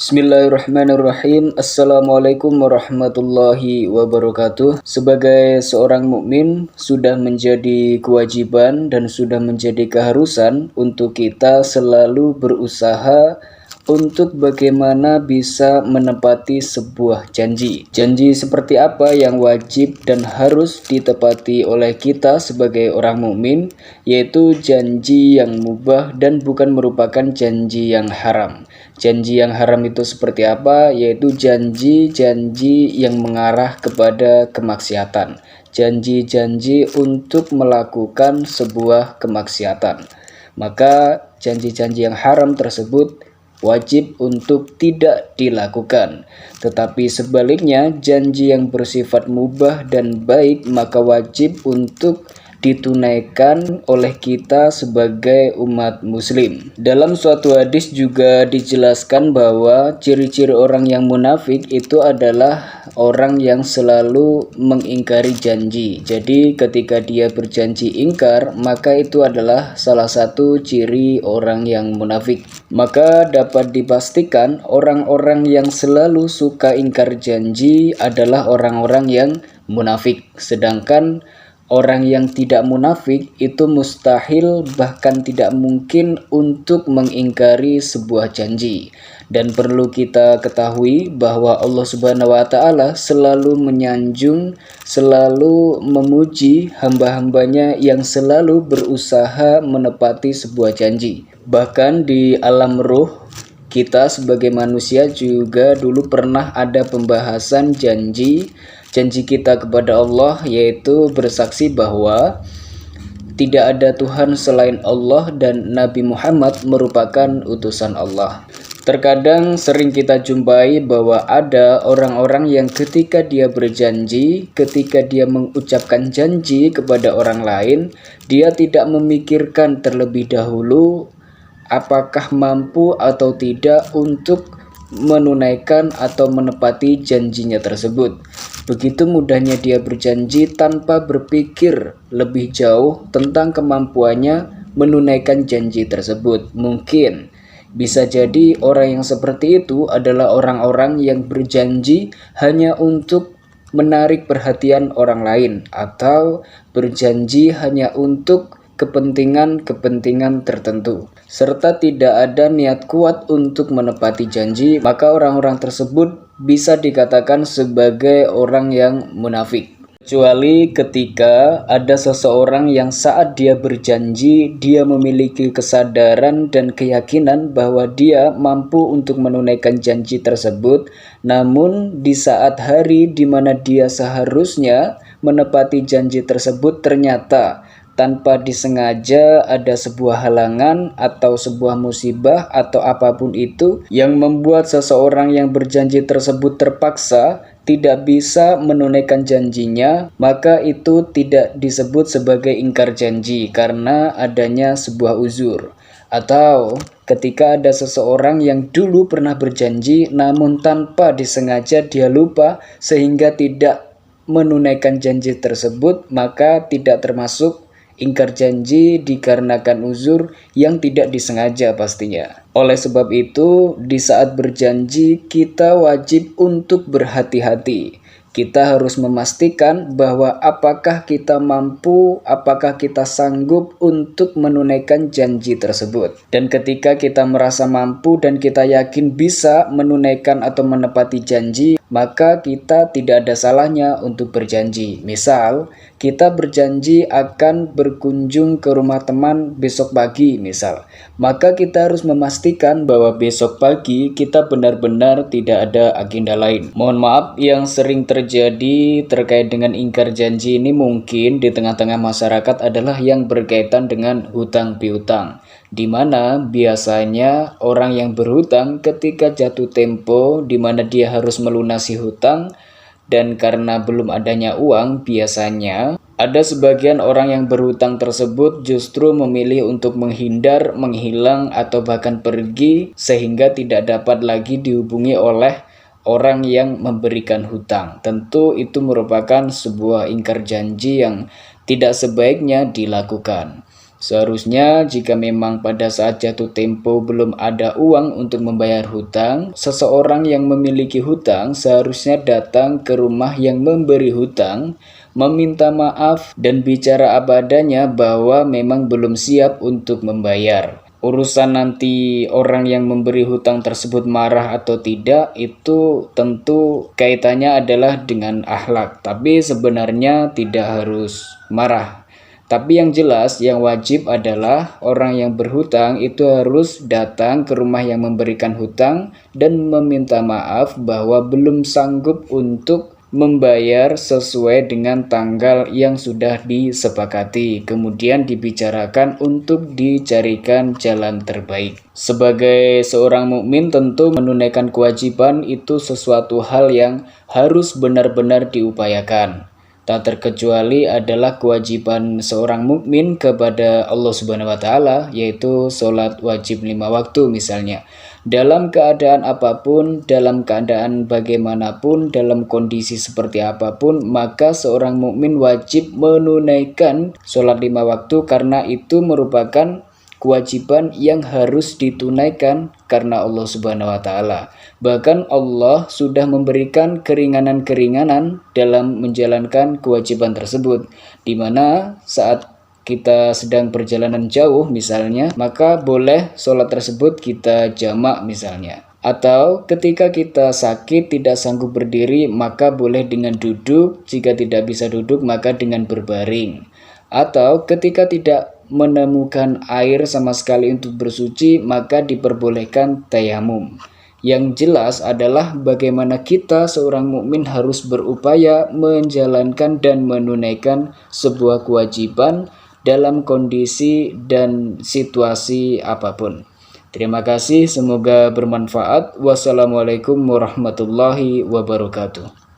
Bismillahirrahmanirrahim. Assalamualaikum warahmatullahi wabarakatuh. Sebagai seorang mukmin, sudah menjadi kewajiban dan sudah menjadi keharusan untuk kita selalu berusaha untuk bagaimana bisa menepati sebuah janji. Janji seperti apa yang wajib dan harus ditepati oleh kita sebagai orang mukmin, yaitu janji yang mubah dan bukan merupakan janji yang haram. Janji yang haram itu seperti apa? Yaitu janji-janji yang mengarah kepada kemaksiatan. Janji-janji untuk melakukan sebuah kemaksiatan. Maka janji-janji yang haram tersebut wajib untuk tidak dilakukan. Tetapi sebaliknya, janji yang bersifat mubah dan baik maka wajib untuk ditunaikan oleh kita sebagai umat muslim. Dalam suatu hadis juga dijelaskan bahwa ciri-ciri orang yang munafik itu adalah orang yang selalu mengingkari janji. Jadi ketika dia berjanji ingkar, maka itu adalah salah satu ciri orang yang munafik. Maka dapat dipastikan orang-orang yang selalu suka ingkar janji adalah orang-orang yang munafik. Sedangkan orang yang tidak munafik itu mustahil bahkan tidak mungkin untuk mengingkari sebuah janji. Dan perlu kita ketahui bahwa Allah Subhanahu wa Ta'ala selalu menyanjung, selalu memuji hamba-hambanya yang selalu berusaha menepati sebuah janji. Bahkan di alam ruh, kita sebagai manusia juga dulu pernah ada pembahasan janji kita kepada Allah, yaitu bersaksi bahwa tidak ada Tuhan selain Allah dan Nabi Muhammad merupakan utusan Allah. Terkadang sering kita jumpai bahwa ada orang-orang yang ketika dia berjanji, ketika dia mengucapkan janji kepada orang lain, dia tidak memikirkan terlebih dahulu apakah mampu atau tidak untuk menunaikan atau menepati janjinya tersebut. Begitu mudahnya dia berjanji tanpa berpikir lebih jauh tentang kemampuannya menunaikan janji tersebut. Mungkin bisa jadi orang yang seperti itu adalah orang-orang yang berjanji hanya untuk menarik perhatian orang lain atau berjanji hanya untuk kepentingan-kepentingan tertentu, serta tidak ada niat kuat untuk menepati janji, maka orang-orang tersebut bisa dikatakan sebagai orang yang munafik. Kecuali ketika ada seseorang yang saat dia berjanji, dia memiliki kesadaran dan keyakinan bahwa dia mampu untuk menunaikan janji tersebut, namun di saat hari di mana dia seharusnya menepati janji tersebut ternyata tanpa disengaja ada sebuah halangan atau sebuah musibah atau apapun itu yang membuat seseorang yang berjanji tersebut terpaksa tidak bisa menunaikan janjinya, maka itu tidak disebut sebagai ingkar janji karena adanya sebuah uzur. Atau ketika ada seseorang yang dulu pernah berjanji namun tanpa disengaja dia lupa sehingga tidak menunaikan janji tersebut, maka tidak termasuk ingkar janji dikarenakan uzur yang tidak disengaja pastinya. Oleh sebab itu, di saat berjanji kita wajib untuk berhati-hati. Kita harus memastikan bahwa apakah kita mampu, apakah kita sanggup untuk menunaikan janji tersebut. Dan ketika kita merasa mampu dan kita yakin bisa menunaikan atau menepati janji, maka kita tidak ada salahnya untuk berjanji. Misal, kita berjanji akan berkunjung ke rumah teman besok pagi misal. Maka kita harus memastikan bahwa besok pagi kita benar-benar tidak ada agenda lain. Mohon maaf, yang sering terjadi terkait dengan ingkar janji ini mungkin di tengah-tengah masyarakat adalah yang berkaitan dengan hutang piutang, di mana biasanya orang yang berhutang ketika jatuh tempo di mana dia harus melunasi hutang, dan karena belum adanya uang, biasanya ada sebagian orang yang berhutang tersebut justru memilih untuk menghindar, menghilang, atau bahkan pergi sehingga tidak dapat lagi dihubungi oleh orang yang memberikan hutang. Tentu itu merupakan sebuah ingkar janji yang tidak sebaiknya dilakukan. Seharusnya jika memang pada saat jatuh tempo belum ada uang untuk membayar hutang, seseorang yang memiliki hutang seharusnya datang ke rumah yang memberi hutang, meminta maaf dan bicara apa adanya bahwa memang belum siap untuk membayar. Urusan nanti orang yang memberi hutang tersebut marah atau tidak itu tentu kaitannya adalah dengan akhlak, tapi sebenarnya tidak harus marah. Tapi yang jelas, yang wajib adalah orang yang berhutang itu harus datang ke rumah yang memberikan hutang dan meminta maaf bahwa belum sanggup untuk membayar sesuai dengan tanggal yang sudah disepakati. Kemudian dibicarakan untuk dicarikan jalan terbaik. Sebagai seorang mukmin tentu menunaikan kewajiban itu sesuatu hal yang harus benar-benar diupayakan. Tak terkecuali adalah kewajiban seorang mukmin kepada Allah Subhanahu wa taala, yaitu sholat wajib 5 waktu misalnya. Dalam keadaan apapun, dalam keadaan bagaimanapun, dalam kondisi seperti apapun, maka seorang mukmin wajib menunaikan sholat 5 waktu karena itu merupakan kewajiban yang harus ditunaikan karena Allah Subhanahu wa taala. Bahkan Allah sudah memberikan keringanan-keringanan dalam menjalankan kewajiban tersebut, di mana saat kita sedang perjalanan jauh misalnya, maka boleh sholat tersebut kita jamak misalnya. Atau ketika kita sakit tidak sanggup berdiri, maka boleh dengan duduk, jika tidak bisa duduk maka dengan berbaring. Atau ketika tidak menemukan air sama sekali untuk bersuci, maka diperbolehkan tayamum. Yang jelas adalah bagaimana kita seorang mukmin harus berupaya menjalankan dan menunaikan sebuah kewajiban dalam kondisi dan situasi apapun. Terima kasih, semoga bermanfaat. Wassalamualaikum warahmatullahi wabarakatuh.